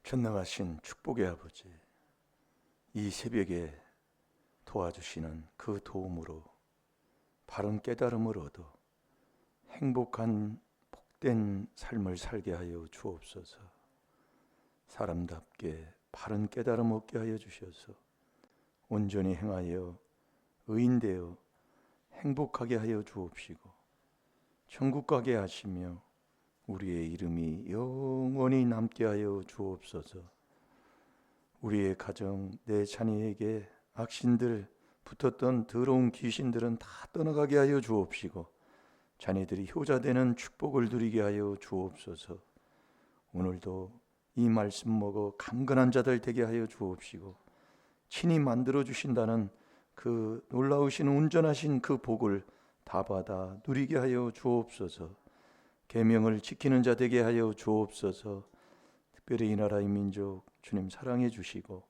전능하신 축복의 아버지, 이 새벽에 도와주시는 그 도움으로 바른 깨달음을 얻어 행복한 복된 삶을 살게 하여 주옵소서. 사람답게 바른 깨달음 얻게 하여 주셔서 온전히 행하여 의인되어 행복하게 하여 주옵시고 천국 가게 하시며 우리의 이름이 영원히 남게 하여 주옵소서. 우리의 가정, 내 자녀에게 악신들 붙었던 더러운 귀신들은 다 떠나가게 하여 주옵시고 자녀들이 효자되는 축복을 누리게 하여 주옵소서. 오늘도 이 말씀 먹어 강건한 자들 되게 하여 주옵시고 친히 만들어 주신다는 그 놀라우신 온전하신 그 복을 다 받아 누리게 하여 주옵소서. 계명을 지키는 자 되게 하여 주옵소서. 특별히 이 나라의 민족 주님 사랑해 주시고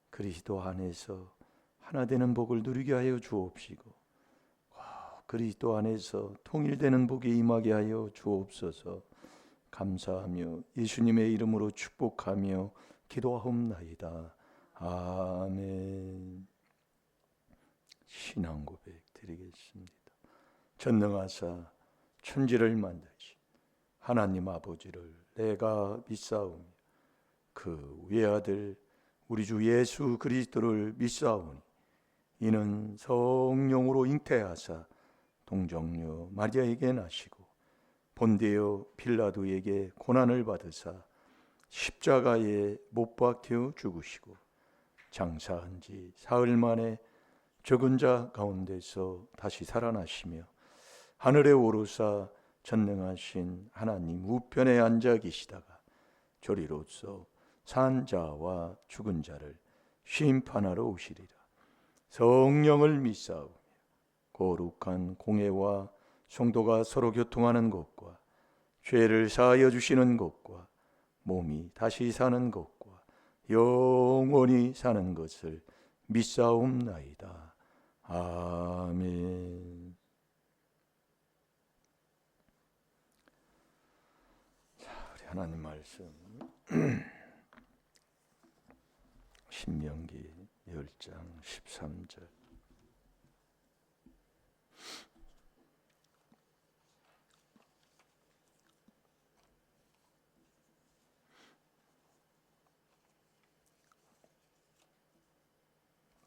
그리스도 안에서 하나 되는 복을 누리게 하여 주옵시고 그리스도 안에서 통일되는 복이 임하게 하여 주옵소서. 감사하며 예수님의 이름으로 축복하며 기도하옵나이다. 아멘. 신앙 고백 드리겠습니다. 전능하사 천지를 만드신 하나님 아버지를 내가 믿사오며 그 외아들 우리 주 예수 그리스도를 믿사오니 이는 성령으로 잉태하사 동정녀 마리아에게 나시고 본디오 빌라도에게 고난을 받으사 십자가에 못 박혀 죽으시고 장사한 지 사흘 만에 죽은 자 가운데서 다시 살아나시며 하늘에 오르사 전능하신 하나님 우편에 앉아 계시다가 저리로서 산 자와 죽은 자를 심판하러 오시리라. 성령을 믿사오며 거룩한 공회와 성도가 서로 교통하는 것과 죄를 사하여 주시는 것과 몸이 다시 사는 것과 영원히 사는 것을 믿사옵나이다. 아멘. 자, 우리 하나님 말씀 신명기 10장 13절.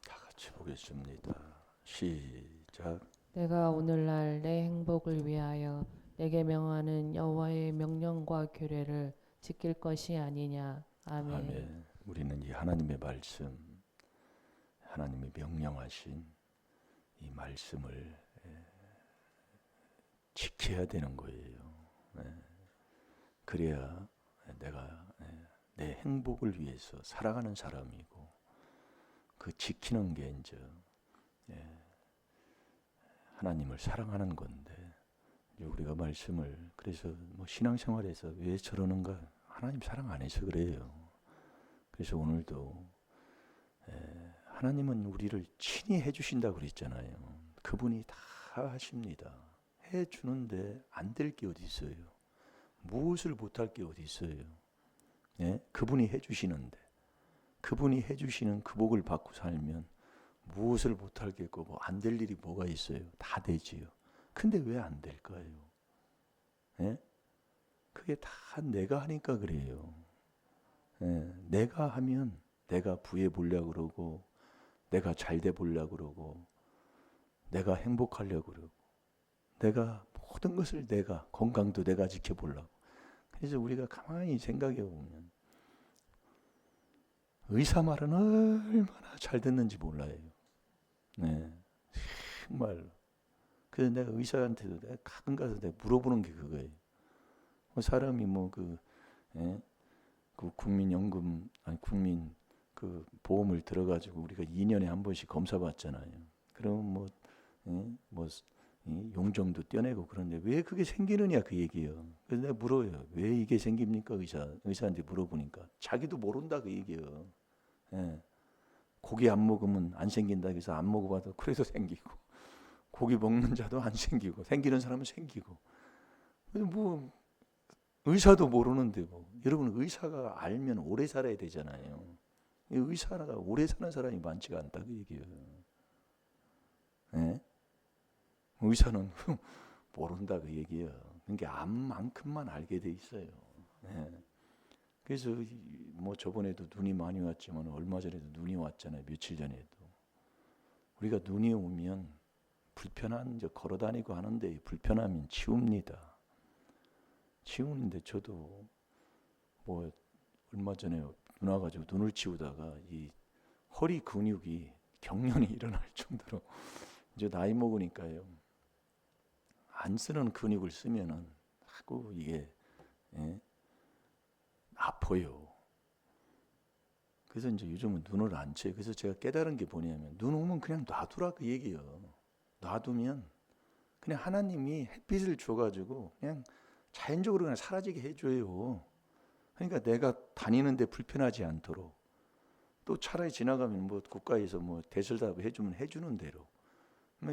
다 같이 보겠습니다. 시작. 내가 오늘날 내 행복을 위하여 내게 명하는 여호와의 명령과 규례를 지킬 것이 아니냐. 아멘. 아멘. 우리는 이 하나님의 말씀, 하나님이 명령하신 이 말씀을 지켜야 되는 거예요. 그래야 내가 내 행복을 위해서 살아가는 사람이고 그 지키는 게 이제 하나님을 사랑하는 건데 우리가 말씀을 그래서 뭐 신앙생활에서 왜 저러는가 하나님 사랑 안 해서 그래요. 그래서 오늘도 하나님은 우리를 친히 해주신다고 그랬잖아요. 그분이 다 하십니다. 해주는데 안 될 게 어디 있어요. 무엇을 못할 게 어디 있어요. 그분이 해주시는데 그분이 해주시는 그 복을 받고 살면 무엇을 못할 게 있고 뭐 안 될 일이 뭐가 있어요. 다 되지요. 근데 왜 안 될까요? 그게 다 내가 하니까 그래요. 내가 하면 내가 부해 보려고 그러고 내가 잘 돼 보려고 그러고 내가 행복하려고 그러고 내가 모든 것을 내가 건강도 내가 지켜보려고. 그래서 우리가 가만히 생각해 보면 의사 말은 얼마나 잘 듣는지 몰라요. 정말로. 그래서 내가 의사한테도 내가 가끔 가서 내가 물어보는 게 그거예요. 사람이 그 국민연금 아니 국민 그 보험을 들어가지고 우리가 2년에 한 번씩 검사 받잖아요. 그럼 용종도 떼내고 그런데 왜 그게 생기느냐 그 얘기예요. 그래서 내가 물어요. 왜 이게 생깁니까? 의사한테 물어보니까 자기도 모른다 그 얘기예요. 고기 안 먹으면 안 생긴다 해서 안 먹어봐도 그래서 생기고 고기 먹는 자도 안 생기고 생기는 사람은 생기고 뭐 의사도 모르는데 뭐. 여러분 의사가 알면 오래 살아야 되잖아요. 의사가 오래 사는 사람이 많지가 않다 그 얘기예요. 네? 의사는 모른다 그 얘기예요. 그러니까 암만큼만 알게 돼 있어요. 네. 그래서 뭐 저번에도 눈이 많이 왔지만 얼마 전에도 눈이 왔잖아요. 며칠 전에도. 우리가 눈이 오면 불편한 걸어 다니고 하는데 불편하면 치웁니다. 치우는데 저도 뭐 얼마 전에 눈 와가지고 눈을 치우다가 이 허리 근육이 경련이 일어날 정도로 이제 나이 먹으니까요. 안 쓰는 근육을 쓰면은 자꾸 이게 아파요. 그래서 이제 요즘은 눈을 안 쳐요. 그래서 제가 깨달은 게 뭐냐면 눈 오면 그냥 놔두라 그 얘기예요. 놔두면 그냥 하나님이 햇빛을 줘가지고 그냥 자연적으로 그냥 사라지게 해줘요. 그러니까 내가 다니는데 불편하지 않도록 또 차라리 지나가면 뭐 국가에서 뭐 대설답 해주면 해주는 대로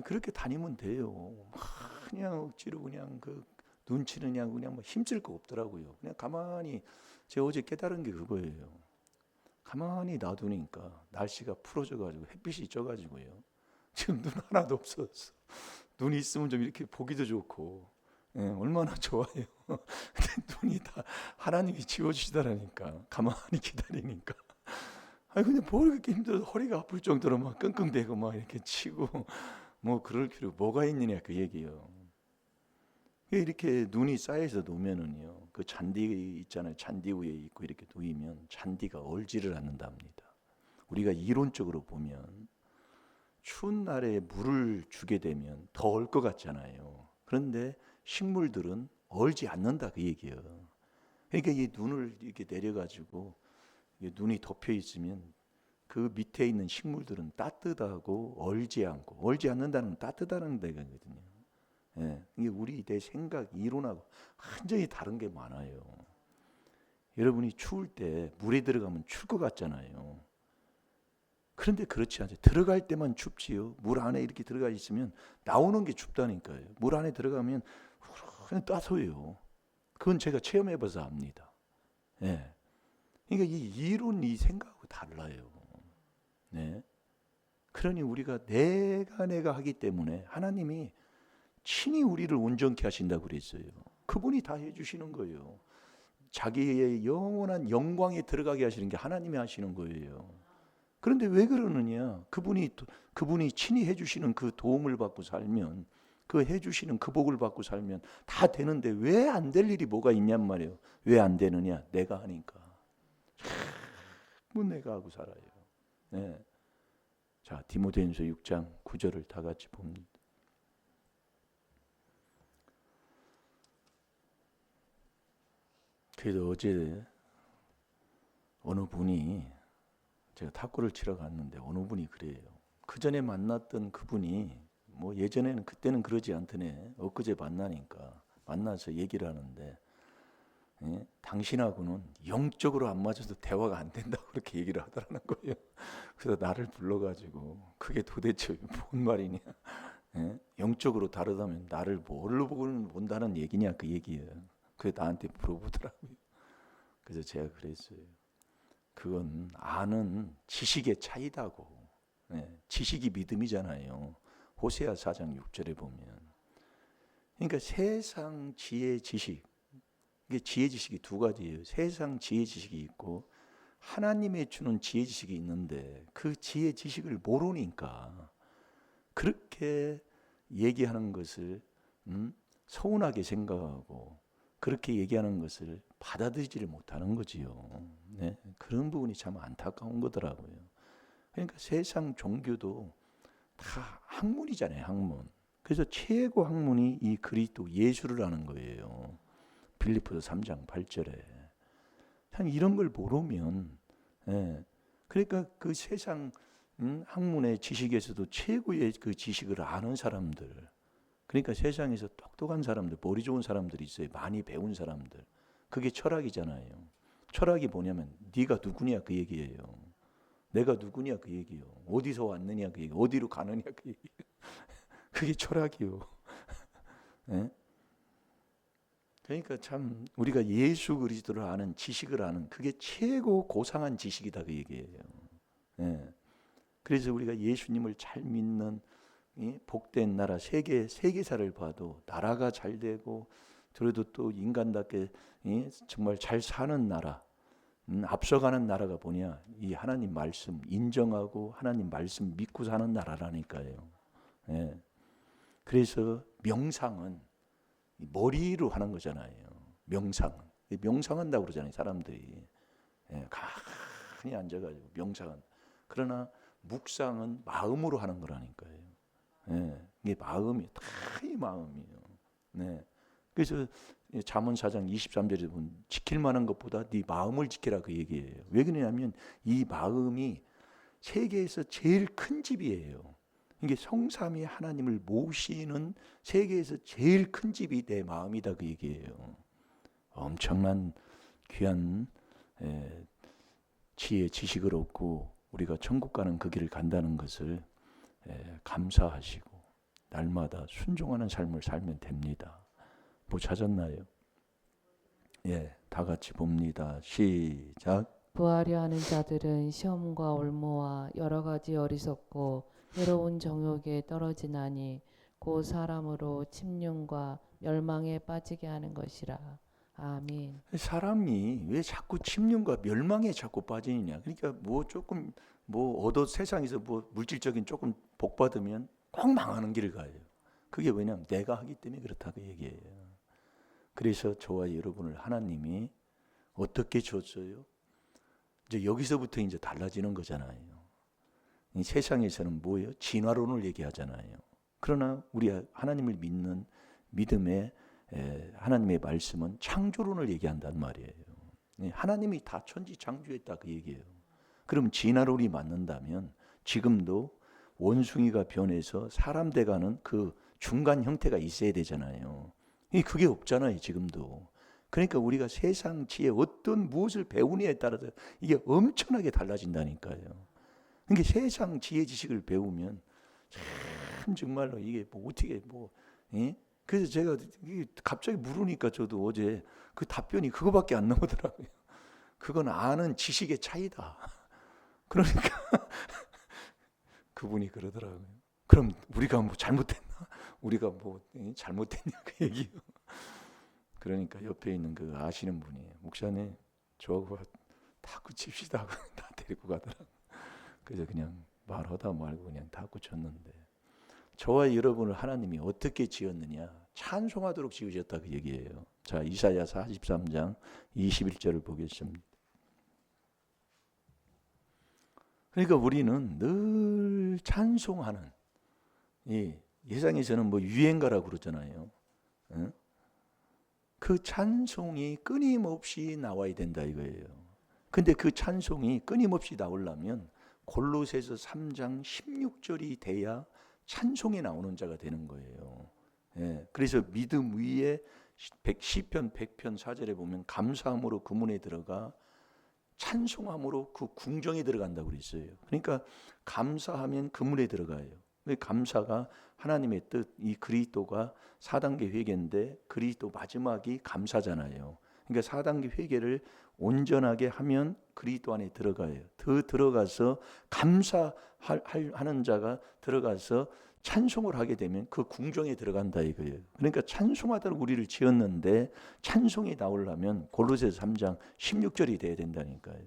그렇게 다니면 돼요. 그냥 억지로 그냥 그 눈치느냐고 그냥 뭐 힘쓸 거 없더라고요. 그냥 가만히 제가 어제 깨달은 게 그거예요. 가만히 놔두니까 날씨가 풀어져가지고 햇빛이 쪄가지고요. 지금 눈 하나도 없었어. 눈이 있으면 좀 이렇게 보기도 좋고 얼마나 좋아요. 근데 눈이 다 하나님이 지워주시다라니까 가만히 기다리니까. 아니 근데 뭐 이렇게 힘들어 허리가 아플 정도로 막 끙끙대고 막 이렇게 치고 뭐 그럴 필요 뭐가 있느냐 그 얘기요. 이렇게 눈이 쌓여서 놓으면은요 그 잔디 있잖아요. 잔디 위에 있고 이렇게 놓이면 잔디가 얼지를 않는답니다. 우리가 이론적으로 보면 추운 날에 물을 주게 되면 더 얼 것 같잖아요. 그런데 식물들은 얼지 않는다 그 얘기예요. 그러니까 이 눈을 이렇게 내려가지고 눈이 덮여 있으면 그 밑에 있는 식물들은 따뜻하고 얼지 않는다는 건 따뜻하다는 데거든요. 이게 우리 내 생각, 이론하고 완전히 다른 게 많아요. 여러분이 추울 때 물에 들어가면 추울 것 같잖아요. 그런데 그렇지 않아요. 들어갈 때만 춥지요. 물 안에 이렇게 들어가 있으면 나오는 게 춥다니까요. 물 안에 들어가면 그냥 따스해요. 그건 제가 체험해봐서 압니다. 예. 그러니까 이 이론, 이 생각하고 달라요. 네. 그러니 우리가 내가 하기 때문에 하나님이 친히 우리를 온전케 하신다고 그랬어요. 그분이 다 해주시는 거예요. 자기의 영원한 영광에 들어가게 하시는 게 하나님이 하시는 거예요. 그런데 왜 그러느냐? 그분이 친히 해주시는 그 도움을 받고 살면, 그 해주시는 그 복을 받고 살면 다 되는데 왜 안 될 일이 뭐가 있냔 말이에요. 왜 안 되느냐? 내가 하니까. 자꾸 내가 하고 살아요. 네. 자, 디모데전서 6장 9절을 다 같이 봅니다. 그래도 어제 어느 분이 제가 탁구를 치러 갔는데 어느 분이 그래요. 그 전에 만났던 그분이 뭐 예전에는 그때는 그러지 않더네. 엊그제 만나서 얘기를 하는데 당신하고는 영적으로 안 맞아서 대화가 안 된다고 그렇게 얘기를 하더라는 거예요. 그래서 나를 불러가지고 그게 도대체 뭔 말이냐. 영적으로 다르다면 나를 뭘로 본다는 얘기냐 그 얘기예요. 그게 나한테 물어보더라고요. 그래서 제가 그랬어요. 그건 아는 지식의 차이다고. 지식이 믿음이잖아요. 호세아 4장 6절에 보면. 그러니까 세상 지혜 지식. 이게 지혜 지식이 두 가지예요. 세상 지혜 지식이 있고 하나님의 주는 지혜 지식이 있는데 그 지혜 지식을 모르니까 그렇게 얘기하는 것을 서운하게 생각하고 그렇게 얘기하는 것을 받아들이지를 못하는 거지요. 네, 그런 부분이 참 안타까운 거더라고요. 그러니까 세상 종교도 다 학문이잖아요, 학문. 그래서 최고 학문이 이 그리스도 예수를 아는 거예요. 빌립보서 3장 8절에. 참 이런 걸 모르면, 그러니까 그 세상 학문의 지식에서도 최고의 그 지식을 아는 사람들, 그러니까 세상에서 똑똑한 사람들, 머리 좋은 사람들이 있어요. 많이 배운 사람들. 그게 철학이잖아요. 철학이 뭐냐면 네가 누구냐 그 얘기예요. 내가 누구냐 그 얘기예요. 어디서 왔느냐 그 얘기예요. 어디로 가느냐 그 얘기예요. 그게 철학이요. 네? 그러니까 참 우리가 예수 그리스도를 아는 지식을 아는 그게 최고 고상한 지식이다 그 얘기예요. 예. 그래서 우리가 예수님을 잘 믿는 이 복된 나라 세계사를 봐도 나라가 잘 되고 그래도 또 인간답게 정말 잘 사는 나라, 앞서가는 나라가 뭐냐? 이 하나님 말씀 인정하고 하나님 말씀 믿고 사는 나라라니까요. 예. 그래서 명상은 머리로 하는 거잖아요. 명상한다고 그러잖아요, 사람들이. 예, 가만히 앉아가지고 명상은. 그러나 묵상은 마음으로 하는 거라니까요. 예, 이게 마음이 다 이 마음이에요. 네. 그래서 잠언 4장 23절에 보면 지킬 만한 것보다 네 마음을 지키라 그 얘기예요. 왜 그러냐면 이 마음이 세계에서 제일 큰 집이에요. 이게 성삼위 하나님을 모시는 세계에서 제일 큰 집이 내 마음이다 그 얘기예요. 엄청난 귀한 지혜 지식을 얻고 우리가 천국 가는 그 길을 간다는 것을 감사하시고 날마다 순종하는 삶을 살면 됩니다. 뭐 찾았나요? 예, 다 같이 봅니다. 시작. 부하려 하는 자들은 시험과 올무와 여러 가지 어리석고 해로운 정욕에 떨어지나니 곧 사람으로 침륜과 멸망에 빠지게 하는 것이라. 아멘. 사람이 왜 자꾸 침륜과 멸망에 자꾸 빠지느냐? 그러니까 뭐 조금 세상에서 뭐 물질적인 조금 복 받으면 꼭 망하는 길을 가요. 그게 왜냐면 내가 하기 때문에 그렇다고 얘기해요. 그래서 저와 여러분을 하나님이 어떻게 줬어요? 이제 여기서부터 이제 달라지는 거잖아요. 이 세상에서는 뭐예요? 진화론을 얘기하잖아요. 그러나 우리 하나님을 믿는 믿음의 하나님의 말씀은 창조론을 얘기한단 말이에요. 하나님이 다 천지 창조했다 그 얘기예요. 그럼 진화론이 맞는다면 지금도 원숭이가 변해서 사람 돼가는 그 중간 형태가 있어야 되잖아요. 그게 없잖아요 지금도. 그러니까 우리가 세상 지혜 어떤 무엇을 배우느냐에 따라서 이게 엄청나게 달라진다니까요. 그러니까 세상 지혜 지식을 배우면 참 정말로 이게 뭐 어떻게 그래서 제가 갑자기 물으니까 저도 어제 그 답변이 그거밖에 안 나오더라고요. 그건 아는 지식의 차이다. 그러니까 그분이 그러더라고요. 그럼 우리가 뭐 잘못했나? 우리가 뭐 잘못했냐 그 얘기요. 그러니까 옆에 있는 그 아시는 분이 목사님 저하고 탁구 칩시다 하고 다 데리고 가더라고요. 그래서 그냥 말하다 말고 그냥 탁구 쳤는데 저와 여러분을 하나님이 어떻게 지었느냐? 찬송하도록 지으셨다 그 얘기예요. 자, 이사야 43장 21절을 보겠습니다. 그러니까 우리는 늘 찬송하는 예상에서는 뭐 유행가라고 그러잖아요. 응? 그 찬송이 끊임없이 나와야 된다 이거예요. 근데 그 찬송이 끊임없이 나오려면 골로새서 3장 16절이 돼야 찬송이 나오는 자가 되는 거예요. 예, 그래서 믿음 위에 시편 100편 4절에 보면 감사함으로 그 문에 들어가 찬송함으로 그 궁정에 들어간다고 그랬어요. 그러니까 감사하면 그 문에 들어가요. 감사가 하나님의 뜻, 이 그리스도가 4단계 회개인데 그리스도 마지막이 감사잖아요. 그러니까 4단계 회개를 온전하게 하면 그리스도 안에 들어가요. 더 들어가서 감사하는 자가 들어가서 찬송을 하게 되면 그 궁정에 들어간다 이거예요. 그러니까 찬송하도록 우리를 지었는데 찬송이 나오려면 골로새서 3장 16절이 돼야 된다니까요.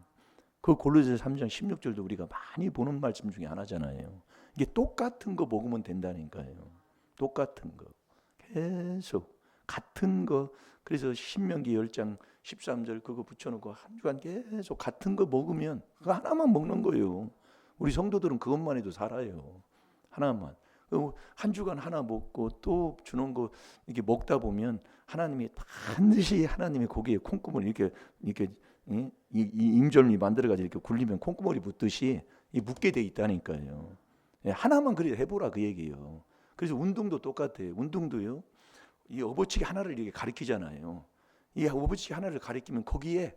그 골로새서 3장 16절도 우리가 많이 보는 말씀 중에 하나잖아요. 이게 똑같은 거 먹으면 된다니까요. 똑같은 거. 계속 같은 거. 그래서 신명기 10장 13절 그거 붙여놓고 한 주간 계속 같은 거 먹으면 그거 하나만 먹는 거예요. 우리 성도들은 그것만 해도 살아요. 하나만. 한 주간 하나 먹고 또 주는 거 이렇게 먹다 보면 하나님이 반드시 하나님의 고기에 콩구멍을 이렇게 이 임절미 만들어가지고 이렇게 굴리면 콩구멍이 붙듯이 묻게 돼 있다니까요. 하나만 그래 해보라 그 얘기예요. 그래서 운동도 똑같아요. 운동도요. 이 업어치기 하나를 이렇게 가리키잖아요. 이 업어치기 하나를 가리키면 거기에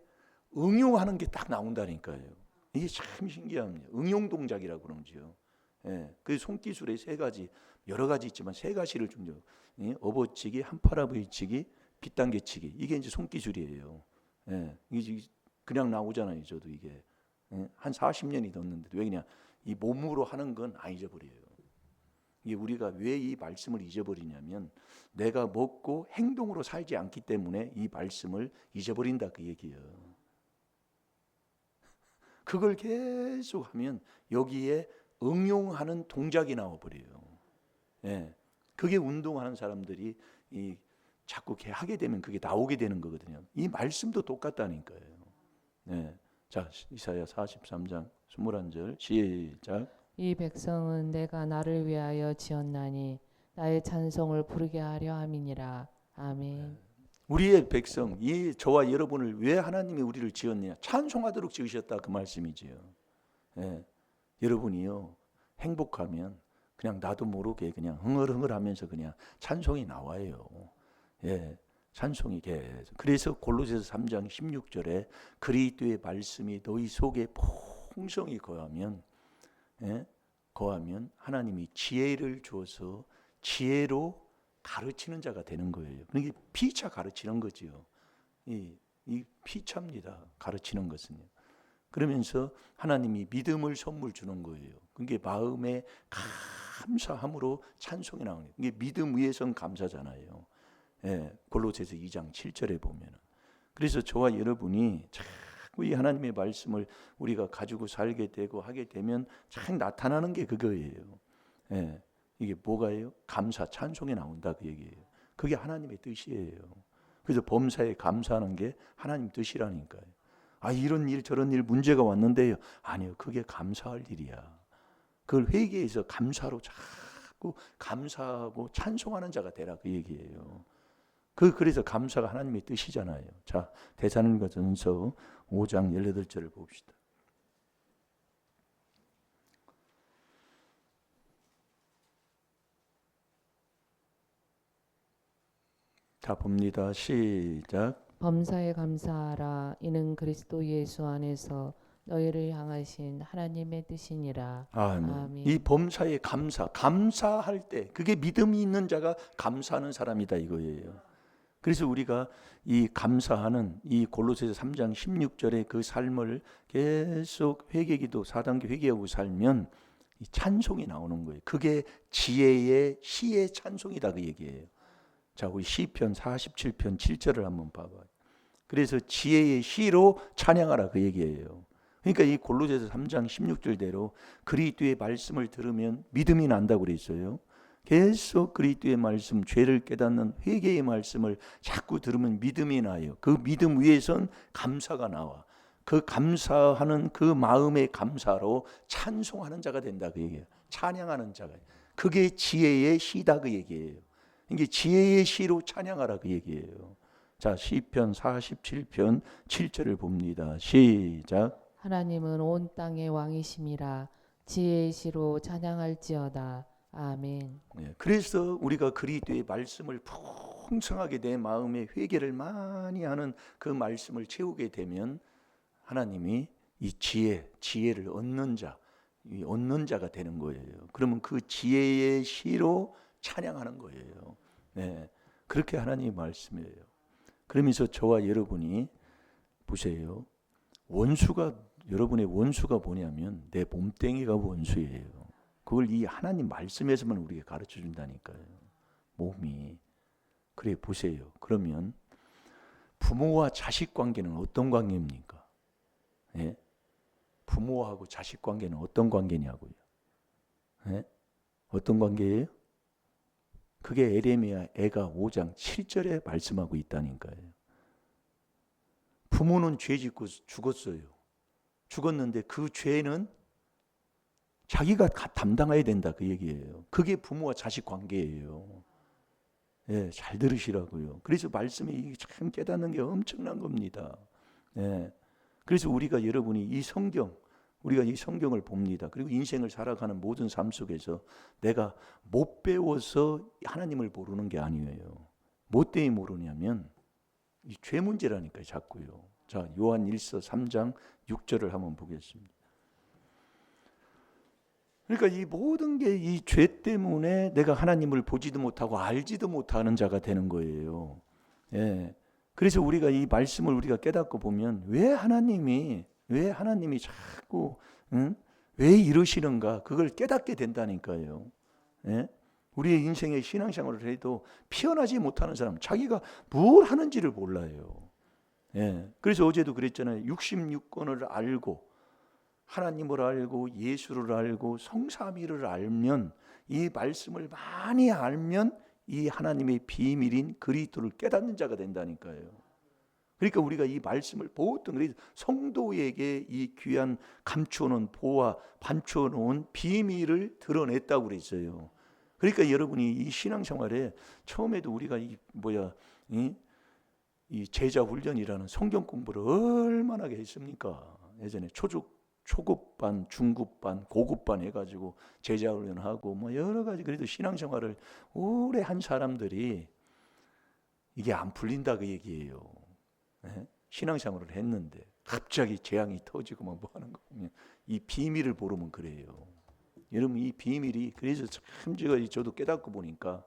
응용하는 게 딱 나온다니까요. 이게 참 신기합니다. 응용 동작이라고 그러지요. 예, 그 손기술에 세 가지 여러 가지 있지만 세 가지를 좀 업어치기, 한파라부이치기, 빗당겨치기. 이게 이제 손기술이에요. 예, 이게 그냥 나오잖아요. 저도 이게 한 40년이 됐는데 왜 그냥 이 몸으로 하는 건 안 잊어버려요. 이게 우리가 왜 이 말씀을 잊어버리냐면 내가 먹고 행동으로 살지 않기 때문에 이 말씀을 잊어버린다 그 얘기예요. 그걸 계속 하면 여기에 응용하는 동작이 나와버려요. 예, 그게 운동하는 사람들이 이 자꾸 하게 되면 그게 나오게 되는 거거든요. 이 말씀도 똑같다니까요. 예, 자 이사야 43장 21절 시작. 이 백성은 내가 나를 위하여 지었나니 나의 찬송을 부르게 하려 함이니라. 아멘. 우리의 백성, 이 저와 여러분을 왜 하나님이 우리를 지었느냐? 찬송하도록 지으셨다 그 말씀이지요. 예, 여러분이요 행복하면 그냥 나도 모르게 그냥 흥얼흥얼하면서 그냥 찬송이 나와요. 예, 찬송이 계속. 그래서 골로새서 3장 16절에 그리스도의 말씀이 너희 속에 풍성히 거하면, 예, 거하면 하나님이 지혜를 주어서 지혜로 가르치는 자가 되는 거예요. 그러니까 피차 가르치는 거지요. 이 피차입니다. 가르치는 것은요. 그러면서 하나님이 믿음을 선물 주는 거예요. 그게 마음에 감사함으로 찬송이 나오는 거예요. 이게 믿음 위에선 감사잖아요. 예, 골로새서 2장 7절에 보면은. 그래서 저와 여러분이 자꾸 이 하나님의 말씀을 우리가 가지고 살게 되고 하게 되면 참 나타나는 게 그거예요. 예, 이게 뭐가요? 감사, 찬송이 나온다 그 얘기예요. 그게 하나님의 뜻이에요. 그래서 범사에 감사하는 게 하나님 뜻이라니까요. 아, 이런 일 저런 일 문제가 왔는데요. 아니요, 그게 감사할 일이야. 그걸 회개해서 감사로 자꾸 감사하고 찬송하는 자가 되라 그 얘기예요. 그래서 감사가 하나님의 뜻이잖아요. 자, 데살로니가전서 5장 18절을 봅시다. 다 봅니다. 시작. 범사에 감사하라. 이는 그리스도 예수 안에서 너희를 향하신 하나님의 뜻이니라. 아멘. 아멘. 이 범사에 감사할 때 그게 믿음이 있는 자가 감사하는 사람이다 이거예요. 그래서 우리가 이 감사하는 이 골로새서 3장 16절의 그 삶을 계속 회개기도 4단계 회개하고 살면 이 찬송이 나오는 거예요. 그게 지혜의 시의 찬송이다 그 얘기예요. 자, 우리 시편 47편 7절을 한번 봐봐요. 그래서 지혜의 시로 찬양하라 그 얘기예요. 그러니까 이 골로새서 3장 16절대로 그리스도의 말씀을 들으면 믿음이 난다고 그랬어요. 계속 그리스도의 말씀, 죄를 깨닫는 회개의 말씀을 자꾸 들으면 믿음이 나요. 그 믿음 위에선 감사가 나와. 그 감사하는 그 마음의 감사로 찬송하는 자가 된다 그 얘기예요. 찬양하는 자가. 그게 지혜의 시다 그 얘기예요. 이게 지혜의 시로 찬양하라 그 얘기예요. 자, 시편 47편 7절을 봅니다. 시작. 하나님은 온 땅의 왕이심이라. 지혜의 시로 찬양할지어다. 아멘. 네, 그래서 우리가 그리스도의 말씀을 풍성하게 내 마음에 회개를 많이 하는 그 말씀을 채우게 되면 하나님이 이 지혜를 얻는 자가 되는 거예요. 그러면 그 지혜의 시로 찬양하는 거예요. 네, 그렇게 하나님의 말씀이에요. 그러면서 저와 여러분이 보세요. 여러분의 원수가 뭐냐면 내 몸뚱이가 원수예요. 그걸 이 하나님 말씀에서만 우리에게 가르쳐 준다니까요. 몸이. 그래 보세요. 그러면 부모와 자식 관계는 어떤 관계입니까? 예? 부모하고 자식 관계는 어떤 관계냐고요. 예? 어떤 관계예요? 그게 에레미야 애가 5장 7절에 말씀하고 있다니까요. 부모는 죄 짓고 죽었어요. 죽었는데 그 죄는 자기가 담당해야 된다 그 얘기예요. 그게 부모와 자식 관계예요. 예, 잘 들으시라고요. 그래서 말씀이 참 깨닫는 게 엄청난 겁니다. 예, 그래서 우리가 여러분이 우리가 이 성경을 봅니다. 그리고 인생을 살아가는 모든 삶 속에서 내가 못 배워서 하나님을 모르는 게 아니에요. 뭐 때문에 모르냐면 이 죄 문제라니까요, 자꾸요. 자, 요한 1서 3장 6절을 한번 보겠습니다. 그러니까 이 모든 게 이 죄 때문에 내가 하나님을 보지도 못하고 알지도 못하는 자가 되는 거예요. 예. 그래서 우리가 이 말씀을 우리가 깨닫고 보면 왜 하나님이 자꾸 왜 이러시는가 그걸 깨닫게 된다니까요. 예? 우리의 인생의 신앙생활을 해도 피어나지 못하는 사람, 자기가 뭘 하는지를 몰라요. 예. 그래서 어제도 그랬잖아요. 66권을 알고 하나님을 알고 예수를 알고 성삼위를 알면, 이 말씀을 많이 알면 이 하나님의 비밀인 그리스도를 깨닫는 자가 된다니까요. 그러니까 우리가 이 말씀을 보통 그래서 성도에게 이 귀한 감추어놓은 보화, 반추어놓은 비밀을 드러냈다고 그랬어요. 그러니까 여러분이 이 신앙생활에 처음에도 우리가 이 제자 훈련이라는 성경 공부를 얼마나 했습니까? 예전에 초급반, 중급반, 고급반 해가지고 제자 훈련하고 뭐 여러 가지, 그래도 신앙생활을 오래 한 사람들이 이게 안 풀린다 그 얘기예요. 네? 신앙생활을 했는데 갑자기 재앙이 터지고 뭐 하는 거 보면 이 비밀을 모르면 그래요. 여러분 이 비밀이, 그래서 참 저도 깨닫고 보니까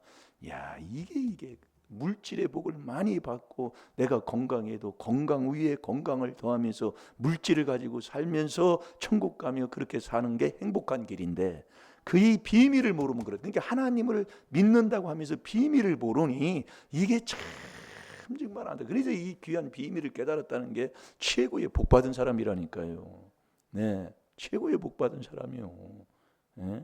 야 이게 물질의 복을 많이 받고 내가 건강해도 건강 위에 건강을 더하면서 물질을 가지고 살면서 천국 가며 그렇게 사는 게 행복한 길인데 그 이 비밀을 모르면 그래. 그러니까 하나님을 믿는다고 하면서 비밀을 모르니 이게 참 정말 안 돼. 그래서 이 귀한 비밀을 깨달았다는 게 최고의 복 받은 사람이라니까요. 네, 최고의 복 받은 사람이요. 네?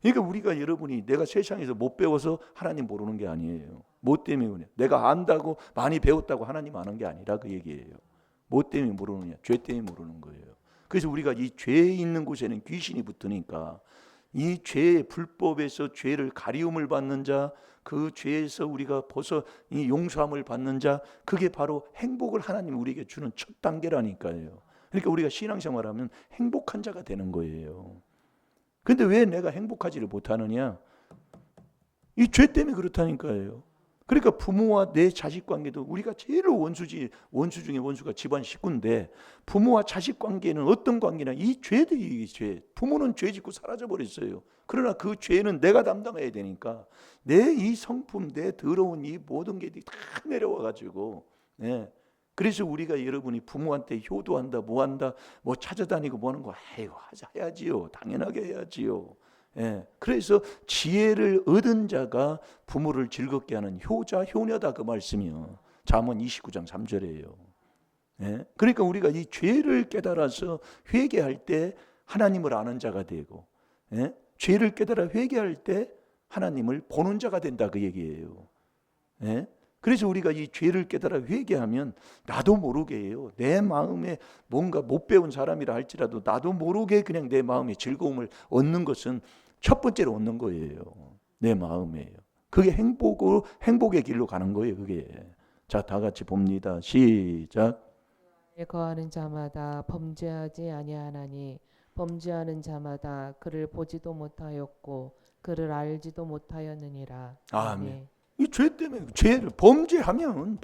그러니까 우리가, 여러분이 내가 세상에서 못 배워서 하나님 모르는 게 아니에요. 뭐 때문에 그래? 내가 안다고 많이 배웠다고 하나님 아는 게 아니라 그 얘기예요. 뭐 때문에 모르느냐? 죄 때문에 모르는 거예요. 그래서 우리가 이 죄 있는 곳에는 귀신이 붙으니까 이 죄의 불법에서 죄를 가리움을 받는 자, 그 죄에서 우리가 벗어 이 용서함을 받는 자, 그게 바로 행복을 하나님 우리에게 주는 첫 단계라니까요. 그러니까 우리가 신앙생활하면 행복한 자가 되는 거예요. 근데 왜 내가 행복하지를 못하느냐? 이 죄 때문에 그렇다니까요. 그러니까 부모와 내 자식 관계도 우리가 제일 원수 중에 원수가 집안 식구인데, 부모와 자식 관계는 어떤 관계냐? 이 죄들이 죄. 부모는 죄 짓고 사라져 버렸어요. 그러나 그 죄는 내가 담당해야 되니까 내 이 성품, 내 더러운 이 모든 게 다 내려와 가지고, 네. 그래서 우리가, 여러분이 부모한테 효도한다, 뭐한다, 뭐 찾아다니고 뭐하는 거, 아이고 해야지요. 당연하게 해야지요. 예, 그래서 지혜를 얻은 자가 부모를 즐겁게 하는 효자, 효녀다 그 말씀이요. 잠언 29장 3절이에요. 예, 그러니까 우리가 이 죄를 깨달아서 회개할 때 하나님을 아는 자가 되고, 예, 죄를 깨달아 회개할 때 하나님을 보는 자가 된다 그 얘기예요. 예? 그래서 우리가 이 죄를 깨달아 회개하면 나도 모르게 해요. 내 마음에 뭔가 못 배운 사람이라 할지라도 나도 모르게 그냥 내 마음에 즐거움을 얻는 것은 첫 번째로 얻는 거예요. 내 마음에요. 그게 행복의 길로 가는 거예요. 그게. 자, 다 같이 봅니다. 시작. 거하는 자마다 범죄하지 아니하나니 범죄하는 자마다 그를 보지도 못하였고 그를 알지도 못하였느니라. 아멘. 이 죄 때문에, 죄를 범죄하면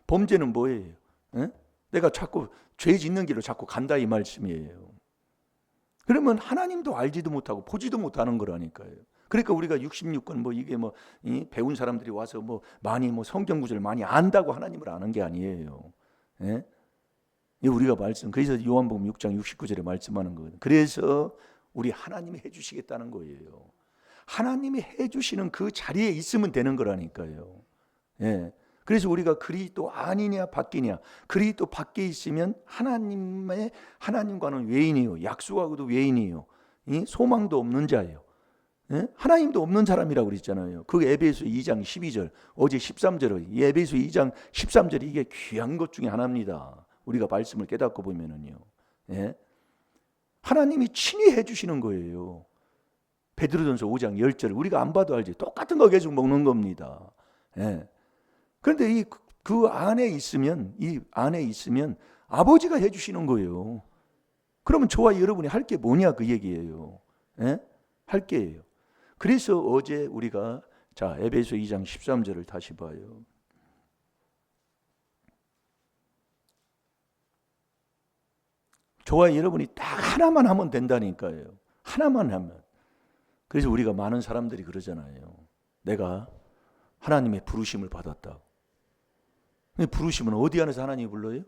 범죄는 뭐예요? 에? 내가 자꾸 죄 짓는 길로 자꾸 간다 이 말씀이에요. 그러면 하나님도 알지도 못하고 보지도 못하는 거라니까요. 그러니까 우리가 66권 배운 사람들이 와서 많이 성경 구절을 많이 안다고 하나님을 아는 게 아니에요. 예? 우리가 그래서 요한복음 6장 69절에 말씀하는 거거든요. 그래서 우리 하나님이 해주시겠다는 거예요. 하나님이 해주시는 그 자리에 있으면 되는 거라니까요. 예. 그래서 우리가 그리스도 아니냐 바뀌냐, 그리스도 밖에 있으면 하나님과는 외인이요, 약속하고도 외인이요, 소망도 없는 자예요. 예? 하나님도 없는 사람이라고 그랬잖아요. 그 에베소 2장 12절, 어제 13절에 에베소 2장 13절이 이게 귀한 것 중에 하나입니다. 우리가 말씀을 깨닫고 보면은요, 예? 하나님이 친히 해주시는 거예요. 베드로전서 5장 10절, 우리가 안 봐도 알지, 똑같은 거 계속 먹는 겁니다. 예. 그런데 그 안에 있으면 아버지가 해주시는 거예요. 그러면 저와 여러분이 할 게 뭐냐 그 얘기예요. 예? 할 게예요. 그래서 어제 우리가 에베소 2장 13절을 다시 봐요. 저와 여러분이 딱 하나만 하면 된다니까요. 하나만 하면. 그래서 우리가 많은 사람들이 그러잖아요. 내가 하나님의 부르심을 받았다. 부르시면 어디 안에서 하나님이 불러요?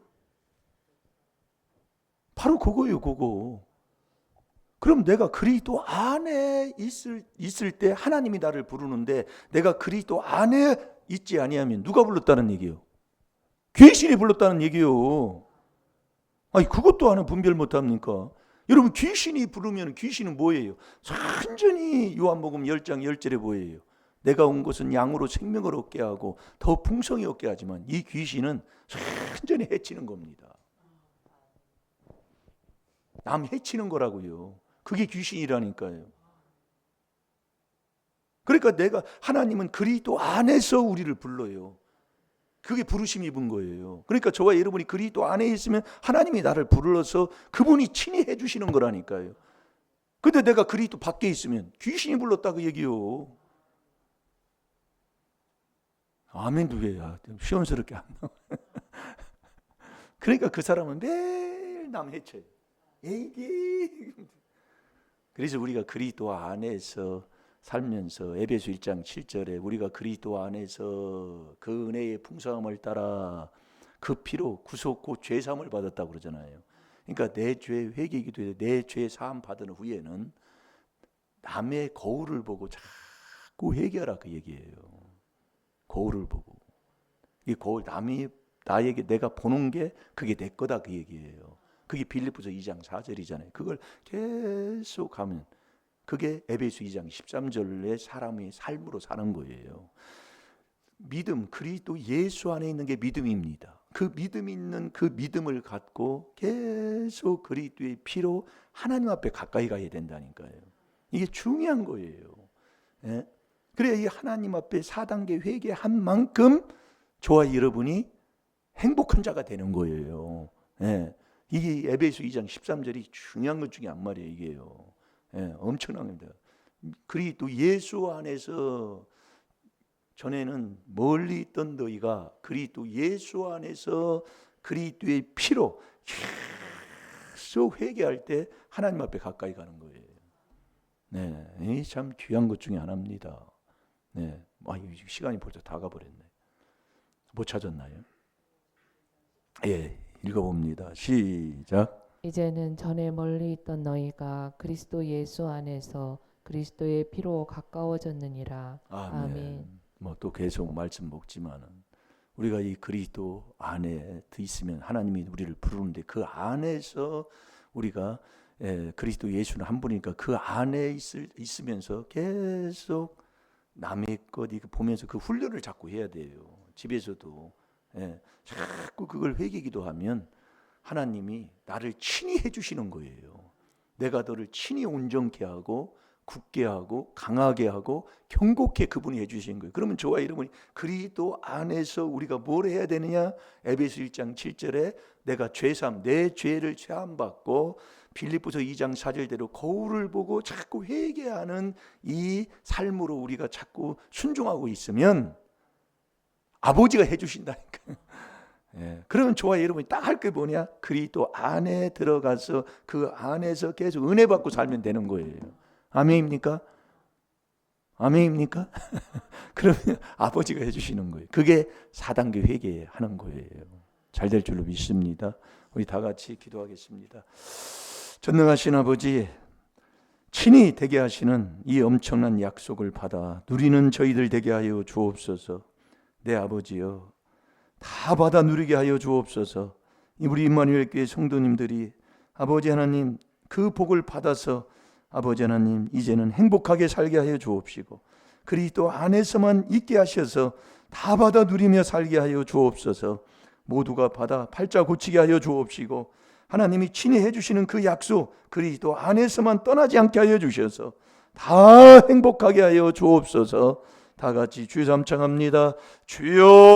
바로 그거예요, 그거. 그럼 내가 그리스도 안에 있을 때 하나님이 나를 부르는데 내가 그리스도 안에 있지 아니하면 누가 불렀다는 얘기예요? 귀신이 불렀다는 얘기예요. 아니 그것도 하나 분별 못합니까? 여러분 귀신이 부르면 귀신은 뭐예요? 완전히 요한복음 10장 10절에 뭐예요? 내가 온 것은 양으로 생명을 얻게 하고 더 풍성히 얻게 하지만 이 귀신은 완전히 해치는 겁니다. 남 해치는 거라고요. 그게 귀신이라니까요. 그러니까 하나님은 그리스도 안에서 우리를 불러요. 그게 부르심 입은 거예요. 그러니까 저와 여러분이 그리스도 안에 있으면 하나님이 나를 불러서 그분이 친히 해주시는 거라니까요. 근데 내가 그리스도 밖에 있으면 귀신이 불렀다 그 얘기요. 아멘 두 개야. 시원스럽게 안 나와. 그러니까 그 사람은 매일 남 해쳐요. 에이기. 그래서 우리가 그리스도 안에서 살면서 에베소 1장 7절에 우리가 그리스도 안에서 그 은혜의 풍성함을 따라 그 피로 구속고 죄 사함을 받았다고 그러잖아요. 그러니까 내 죄 회개 기도에 내 죄 사함 받은 후에는 남의 거울을 보고 자꾸 회개하라 그 얘기예요. 거울을 보고. 이 거울 남이 나에게 내가 보는 게 그게 내 거다 그 얘기예요. 그게 빌립보서 2장 4절이잖아요. 그걸 계속 하면 그게 에베소 2장 13절의 사람의 삶으로 사는 거예요. 믿음, 그리스도 예수 안에 있는 게 믿음입니다. 그 믿음 있는 그 믿음을 갖고 계속 그리스도의 피로 하나님 앞에 가까이 가야 된다니까요. 이게 중요한 거예요. 예? 그래야 이 하나님 앞에 4단계 회개한 만큼 저와 여러분이 행복한 자가 되는 거예요. 예. 이게 에베소 2장 13절이 중요한 것 중에 한 말이에요. 이게요. 예, 엄청난 겁니다. 그리스도 예수 안에서 전에는 멀리 있던 너희가 그리스도 예수 안에서 그리스도의 피로 계속 회개할 때 하나님 앞에 가까이 가는 거예요. 네, 이 참 귀한 것 중에 하나입니다. 네, 시간이 벌써 다 가버렸네. 못 찾았나요? 예, 읽어봅니다. 시작. 이제는 전에 멀리 있던 너희가 그리스도 예수 안에서 그리스도의 피로 가까워졌느니라. 아멘. 뭐 또 계속 말씀 먹지만은 우리가 이 그리스도 안에 있으면 하나님이 우리를 부르는데 그 안에서 우리가 그리스도 예수는 한 분이니까 그 안에 있으면서 계속 남의 것 이거 보면서 그 훈련을 자꾸 해야 돼요. 집에서도 자꾸 그걸 회개기도 하면 하나님이 나를 친히 해주시는 거예요. 내가 너를 친히 온전케 하고 굳게 하고 강하게 하고 경고케 그분이 해주신 거예요. 그러면 저와 여러분이 그리스도 안에서 우리가 뭘 해야 되느냐? 에베소 1장 7절에 내가 죄삼 내 죄를 죄함받고 빌립보서 2장 4절대로 거울을 보고 자꾸 회개하는 이 삶으로 우리가 자꾸 순종하고 있으면 아버지가 해주신다니까요. 그러면 저와 여러분이 딱 할 게 뭐냐? 그리스도 안에 들어가서 그 안에서 계속 은혜 받고 살면 되는 거예요. 아멘입니까? 아멘입니까? 그러면 아버지가 해주시는 거예요. 그게 4단계 회개하는 거예요. 잘 될 줄로 믿습니다. 우리 다 같이 기도하겠습니다. 전능하신 아버지, 친히 되게 하시는 이 엄청난 약속을 받아 누리는 저희들 되게 하여 주옵소서. 내 아버지여, 다 받아 누리게 하여 주옵소서. 우리 임마누엘 교회 성도님들이 아버지 하나님 그 복을 받아서 아버지 하나님 이제는 행복하게 살게 하여 주옵시고 그리스도 안에서만 있게 하셔서 다 받아 누리며 살게 하여 주옵소서. 모두가 받아 팔자 고치게 하여 주옵시고 하나님이 친히 해주시는 그 약속 그리스도 안에서만 떠나지 않게 하여 주셔서 다 행복하게 하여 주옵소서. 다 같이 주여 삼창합니다. 주여.